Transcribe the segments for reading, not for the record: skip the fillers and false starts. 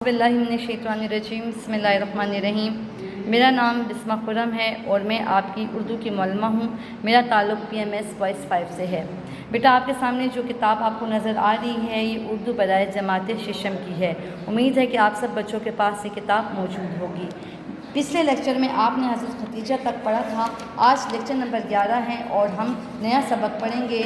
बिल्लाहि मिनश्शैतानिर्रजीम बिस्मिल्लाहिर्रहमानिर्रहीम। मेरा नाम बिस्मा खुर्रम है और मैं आपकी उर्दू की मुअल्लिमा हूँ। मेरा ताल्लुक़ PMS वॉइस 5 से है। बेटा, आपके सामने जो किताब आपको नज़र आ रही है ये उर्दू बराए जमात शिशम की है। उम्मीद है कि आप सब बच्चों के पास ये किताब मौजूद होगी। पिछले लेक्चर में आपने हज़रत खदीजा तक पढ़ा था। आज लेक्चर नंबर 11 है और हम नया सबक पढ़ेंगे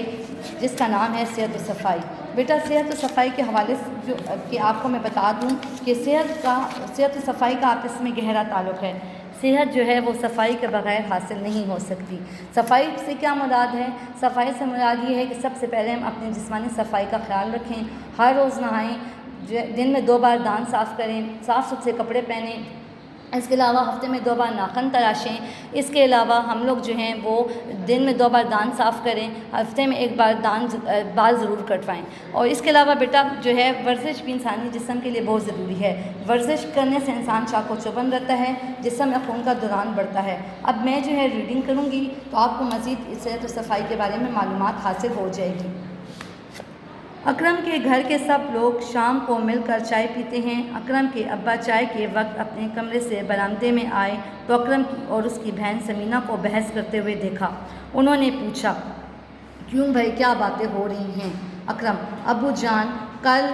जिसका नाम है सेहत व सफ़ाई। बेटा, सेहत व सफ़ाई के हवाले से जो कि आपको मैं बता दूं कि सेहत व सफ़ाई का आपस में गहरा ताल्लुक़ है। सेहत जो है वो सफ़ाई के बगैर हासिल नहीं हो सकती। सफ़ाई से क्या मुराद है? सफ़ाई से मुराद ये है कि सबसे पहले हम अपनी जिस्मानी सफ़ाई का ख्याल रखें, हर रोज़ नहाएं, दिन में 2 बार दांत साफ़ करें, साफ़ सुथरे कपड़े पहनें। इसके अलावा हफ्ते में 2 बार नाखून तराशें। इसके अलावा हम लोग जो हैं वो दिन में 2 बार दांत साफ़ करें, हफ्ते में 1 बार बाल ज़रूर कटवाएं। और इसके अलावा बेटा जो है वर्जिश भी इंसानी जिस्म के लिए बहुत ज़रूरी है। वर्जिश करने से इंसान चाको चौबंद रहता है, जिस्म में खून का दौरान बढ़ता है। अब मैं जो है रीडिंग करूँगी तो आपको मज़ीद सेहत व सफ़ाई के बारे में मालूमात हासिल हो जाएगी। अकरम के घर के सब लोग शाम को मिलकर चाय पीते हैं। अकरम के अब्बा चाय के वक्त अपने कमरे से बरामदे में आए तो अकरम और उसकी बहन समीना को बहस करते हुए देखा। उन्होंने पूछा, क्यों भाई, क्या बातें हो रही हैं? अकरम, अब्बू जान, कल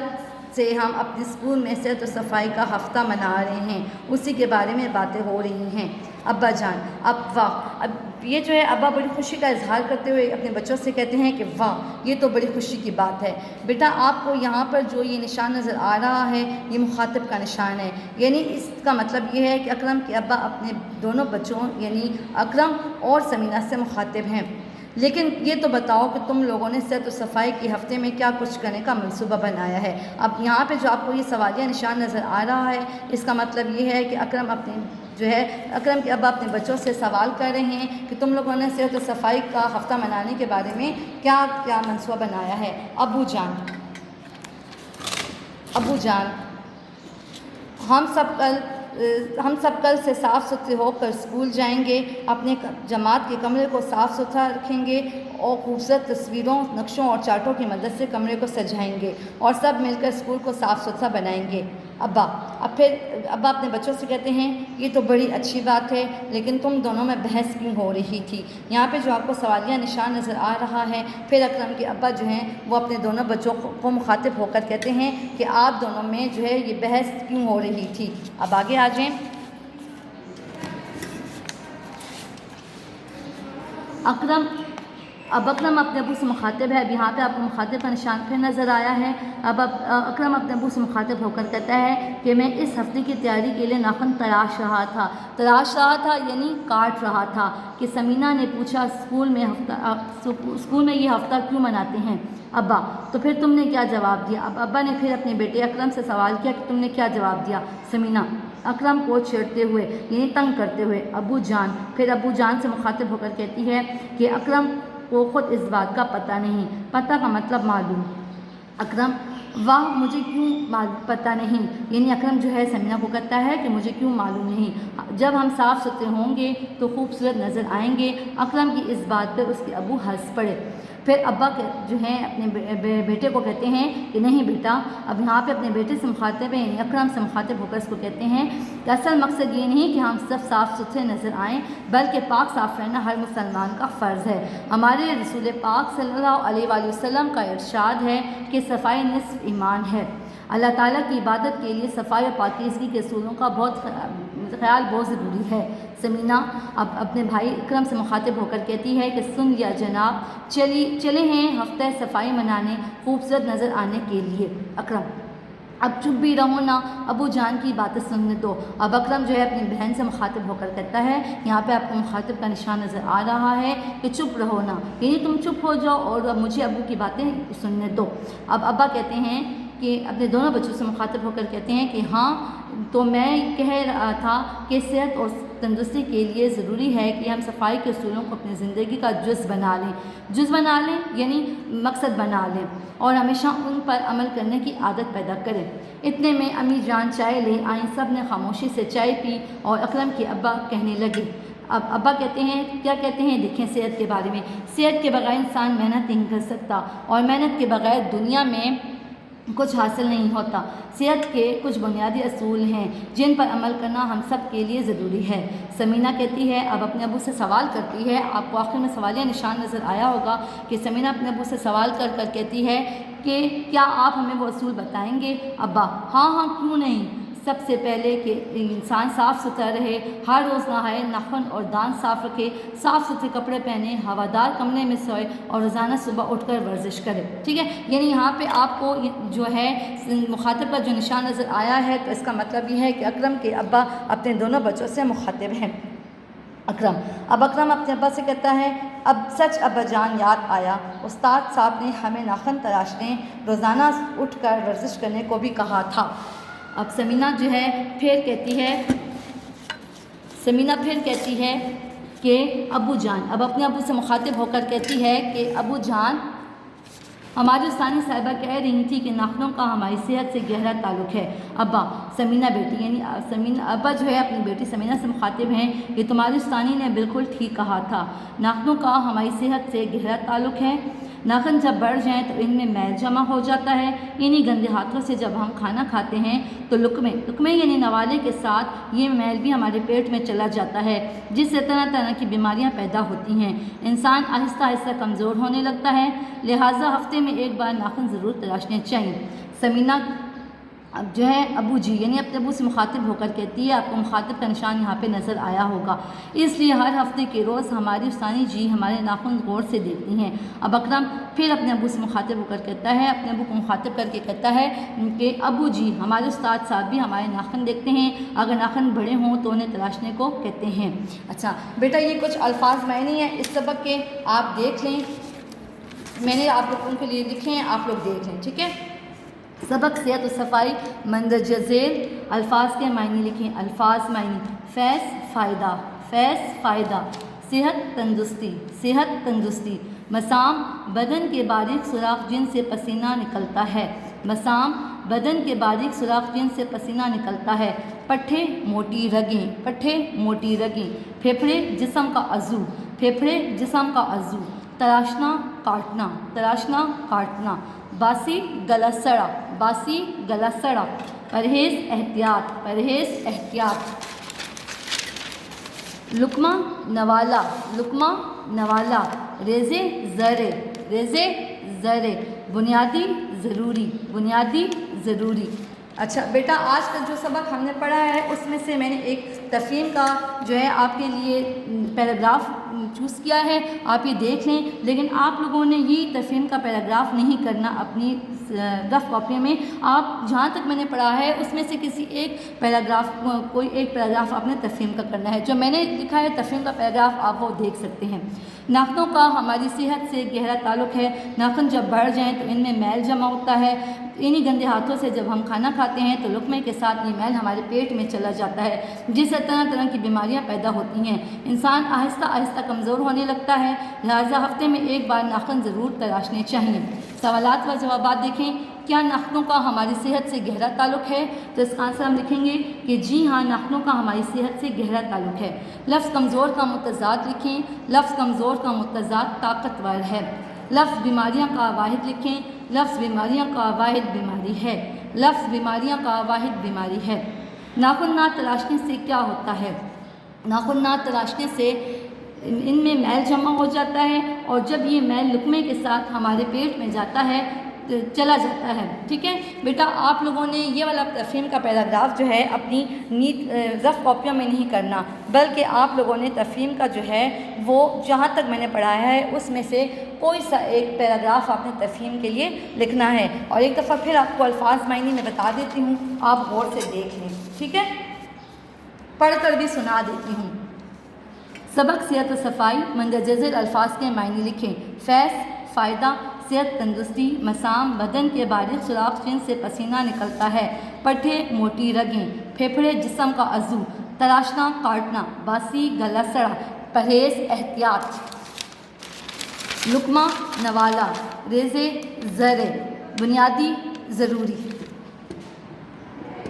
से हम अपने स्कूल में सेहत व सफ़ाई का हफ़्ता मना रहे हैं, उसी के बारे में बातें हो रही हैं। अब्बा जान, अब वाह। अब ये जो है अब्बा बड़ी खुशी का इजहार करते हुए अपने बच्चों से कहते हैं कि वाह, ये तो बड़ी खुशी की बात है। बेटा, आपको यहाँ पर जो ये निशान नज़र आ रहा है ये मुखातिब का निशान है, यानी इसका मतलब ये है कि अकरम के अब्बा अपने दोनों बच्चों यानी अकरम और समीना से मुखातिब हैं। लेकिन ये तो बताओ कि तुम लोगों ने सेहत व सफ़ाई के हफ़्ते में क्या कुछ करने का मंसूबा बनाया है? अब यहाँ पे जो आपको ये सवालिया निशान नज़र आ रहा है इसका मतलब ये है कि अकरम के अब्बा अपने बच्चों से सवाल कर रहे हैं कि तुम लोगों ने सेहत व सफ़ाई का हफ़्ता मनाने के बारे में क्या क्या मंसूबा बनाया है। अब्बू जान, हम सब कल से साफ़ सुथरे होकर स्कूल जाएंगे, अपने जमात के कमरे को साफ़ सुथरा रखेंगे और खूबसूरत तस्वीरों, नक्शों और चार्टों की मदद से कमरे को सजाएंगे और सब मिलकर स्कूल को साफ़ सुथरा बनाएंगे। फिर अब्बा अपने बच्चों से कहते हैं, ये तो बड़ी अच्छी बात है, लेकिन तुम दोनों में बहस क्यों हो रही थी? यहाँ पे जो आपको सवालिया निशान नज़र आ रहा है। फिर अकरम के अब्बा जो हैं वो अपने दोनों बच्चों को मुखातिब होकर कहते हैं कि आप दोनों में जो है ये बहस क्यों हो रही थी? अब आगे आ जाएं। अकरम अपने अबू से मुखातिब है। अब यहाँ पे आपको मुखातिब का निशान फिर नज़र आया है। अब अकरम अपने अबू से मुखातिब होकर कहता है कि मैं इस हफ्ते की तैयारी के लिए नाखून तराश रहा था यानी काट रहा था कि समीना ने पूछा, स्कूल में ये हफ़्ता क्यों मनाते हैं अब्बा? तो फिर तुमने क्या जवाब दिया? अब अब्बा ने फिर अपने बेटे अकरम से सवाल किया कि तुमने क्या जवाब दिया? समीना अकरम को छेड़ते हुए यानी तंग करते हुए। अब्बू जान से मुखातिब होकर कहती है कि अकरम को ख़ुद इस बात का पता नहीं। पता का मतलब मालूम। अकरम, वाह, मुझे क्यों पता नहीं? यानी अकरम जो है समीना को कहता है कि मुझे क्यों मालूम नहीं। जब हम साफ़ सुथरे होंगे तो खूबसूरत नज़र आएंगे। अकरम की इस बात पर उसके अबू हंस पड़े। फिर अब्बा जो हैं अपने बेटे को कहते हैं कि नहीं बेटा, अब यहाँ पे अपने बेटे से मुखातिब हैं, अकरम से मुखातिब होकर इसको कहते हैं कि असल मकसद ये नहीं कि हम सब साफ़ सुथरे नज़र आएँ, बल्कि पाक साफ़ रहना हर मुसलमान का फ़र्ज़ है। हमारे रसूल पाक सल्लल्लाहु अलैहि वसल्लम का इरशाद है कि सफ़ाई निस्फ़ ईमान है। अल्लाह ताला की इबादत के लिए सफ़ाई और पाकीज़गी के असूलों का ख्याल बहुत ज़रूरी है। समीना अब अपने भाई अकरम से मुखातिब होकर कहती है कि सुन लिया जनाब, चले हैं हफ्ते सफ़ाई मनाने खूबसूरत नज़र आने के लिए। अकरम, अब चुप भी रहो ना, अबू जान की बातें सुनने दो। अब अकरम जो है अपनी बहन से मुखातिब होकर कहता है, यहाँ पे आपको मुखातिब का निशान नज़र आ रहा है कि चुप रहो ना, यानी तुम चुप हो जाओ और अब मुझे अबू की बातें सुनने दो। अब अब्बा कहते हैं कि अपने दोनों बच्चों से मुखातिब होकर कहते हैं कि हाँ, तो मैं कह रहा था कि सेहत और तंदुरुस्ती के लिए ज़रूरी है कि हम सफ़ाई के असूलों को अपनी ज़िंदगी का जुज़ बना लें यानी मकसद बना लें और हमेशा उन पर अमल करने की आदत पैदा करें। इतने में अम्मी जान चाय ले आईं। सब ने खामोशी से चाय पी और अकरम के अब्बा कहने लगे। अब अब्बा कहते हैं, क्या कहते हैं देखें सेहत के बारे में। सेहत के बगैर इंसान मेहनत नहीं कर सकता और मेहनत के बगैर दुनिया में कुछ हासिल नहीं होता। सेहत के कुछ बुनियादी असूल हैं जिन पर अमल करना हम सब के लिए ज़रूरी है। समीना कहती है, अब अपने अबू से सवाल करती है। आपको आखिर में सवालिया निशान नज़र आया होगा कि समीना अपने अबू से सवाल कर कर कहती है कि क्या आप हमें वो असूल बताएंगे अब्बा? हाँ हाँ क्यों नहीं। सबसे पहले कि इंसान साफ़ सुथरा रहे, हर रोज़ नहाए, नाखून और दांत साफ़ रखे, साफ़ सुथरे कपड़े पहने, हवादार कमरे में सोए और रोज़ाना सुबह उठकर वर्जिश करे। ठीक है, यानी यहाँ पे आपको जो है मुखातिब का जो निशान नज़र आया है, तो इसका मतलब ये है कि अकरम के अब्बा अपने दोनों बच्चों से मुखातिब हैं। अब अकरम अपने अब्बा से कहता है, अब सच अब्बा जान याद आया, उस्ताद साहब ने हमें नाखून तराशने, रोज़ाना उठकर वर्जिश करने को भी कहा था। अब समीना जो है फिर कहती है कि अबू जान, अब अपने अबू से मुखातिब होकर कहती है कि अबू जान, हमारी उस्तानी साहिबा कह रही थी कि नाखूनों का हमारी सेहत से गहरा ताल्लुक़ है। अब्बा, समीना बेटी यानी समीना अब्बा जो है अपनी बेटी समीना से मुखातिब हैं कि तुम्हारी उस्तानी ने बिल्कुल ठीक कहा था, नाखूनों का हमारी सेहत से गहरा ताल्लुक़ है। नाखून जब बढ़ जाएं तो इनमें मैल जमा हो जाता है। इन्हीं गंदे हाथों से जब हम खाना खाते हैं तो लुक़मे यानी नवाले के साथ ये मैल भी हमारे पेट में चला जाता है, जिससे तरह तरह की बीमारियां पैदा होती हैं। इंसान आहिस्ता आहिस्ता कमज़ोर होने लगता है, लिहाजा हफ्ते में एक बार नाखून ज़रूर तराशने चाहिए। समीना अब जो है अबू जी यानी अपने अबू से मुखातिब होकर कहती है, आपको मुखातिब का निशान यहाँ पे नज़र आया होगा, इसलिए हर हफ्ते के रोज़ हमारी उस्तानी जी हमारे नाखून गौर से देखती हैं। अब अकरम फिर अपने अबू से मुखातिब होकर कहता है, अपने अबू को मुखातिब करके कहता है कि अबू जी, हमारे उस्ताद साहब भी हमारे नाखून देखते हैं, अगर नाखून बड़े हों तो उन्हें तराशने को कहते हैं। अच्छा बेटा, ये कुछ अल्फाज मायने हैं इस सबक के, आप देख लें, मैंने आप लोगों के लिए लिखे हैं, आप लोग देख लें। ठीक है, सबक सेहत और सफाई मंदरज झेल अल्फाज के मायने लिखें। अल्फाज मायने, फैज़ फ़ायदा, सेहत तंदुरुस्ती, मसाम बदन के बारीक सुराख जिनसे पसीना निकलता है, पसीना निकलता है। पट्ठे मोटी रगें, फेफड़े जिस्म का अज़ू, तराशना काटना, बासी गला सड़ा, परहेज़ एहतियात, लुकमा नवाला, रेज़े ज़रे, बुनियादी ज़रूरी। अच्छा बेटा, आज का जो सबक हमने पढ़ा है उसमें से मैंने एक तफ़हीम का जो है आपके लिए पैराग्राफ चूज़ किया है, आप ये देख लें। लेकिन आप लोगों ने ये तफ़हीम का पैराग्राफ नहीं करना अपनी रफ़ कॉपी में। आप जहाँ तक मैंने पढ़ा है उसमें से कोई एक पैराग्राफ आपने तफ़हीम का करना है। जो मैंने लिखा है तफ़हीम का पैराग्राफ आप वो देख सकते हैं। नाखूनों का हमारी सेहत से गहरा ताल्लुक़ है। नाखून जब बढ़ जाएँ तो इनमें मैल जमा होता है। इन्हीं गंदे हाथों से जब हम खाना खाते हैं तो लुक़मे के साथ ये मैल हमारे पेट में चला जाता है, जिससे तरह तरह की बीमारियां पैदा होती हैं। इंसान आहिस्ता आहिस्ता कमज़ोर होने लगता है, लिहाजा हफ्ते में एक बार नाखून ज़रूर तराशने चाहिए। सवालात व जवाबात देखें। क्या नाखूनों का हमारी सेहत से गहरा ताल्लुक़ है? तो इसका आंसर हम लिखेंगे कि जी हाँ, नाखूनों का हमारी सेहत से गहरा ताल्लुक़ है। लफ्ज़ कमज़ोर का मुतज़ाद लिखें। लफ्ज़ कमज़ोर का मुतज़ाद ताकतवर है। लफ्ज़ बीमारियां का वाहिद लिखें। लफ्ज़ बीमारियां का वाहिद बीमारी है। लफ्ज़ बीमारियां का वाहिद बीमारी है। नाखून ना तराशने से क्या होता है? नाखून ना तराशने से इनमें मैल जमा हो जाता है और जब ये मैल लुक़मे के साथ हमारे पेट में जाता है चला जाता है। ठीक है बेटा, आप लोगों ने ये वाला तफ़हीम का पैराग्राफ जो है अपनी रफ़ कॉपियों में नहीं करना, बल्कि आप लोगों ने तफ़हीम का जो है वो जहाँ तक मैंने पढ़ाया है उसमें से कोई सा एक पैराग्राफ आपने तफ़हीम के लिए लिखना है। और एक दफ़ा फिर आपको अल्फाज मायने में बता देती हूँ, आप गौर से देख लें। ठीक है, पढ़ कर भी सुना देती हूँ। सबक सेहत व सफाई मंदरज अल्फाज के मायने लिखें। फैज़ फ़ायदा, सेहत तंदुरुस्ती, मसाम बदन के बारीक सुराख जिनसे पसीना निकलता है, पट्ठे मोटी रगें, फेफड़े जिस्म का अज़ू, तराशना काटना, बासी गला सड़ा, परहेज़ एहतियात, लुकमा नवाला, रेज़े ज़रे, बुनियादी ज़रूरी।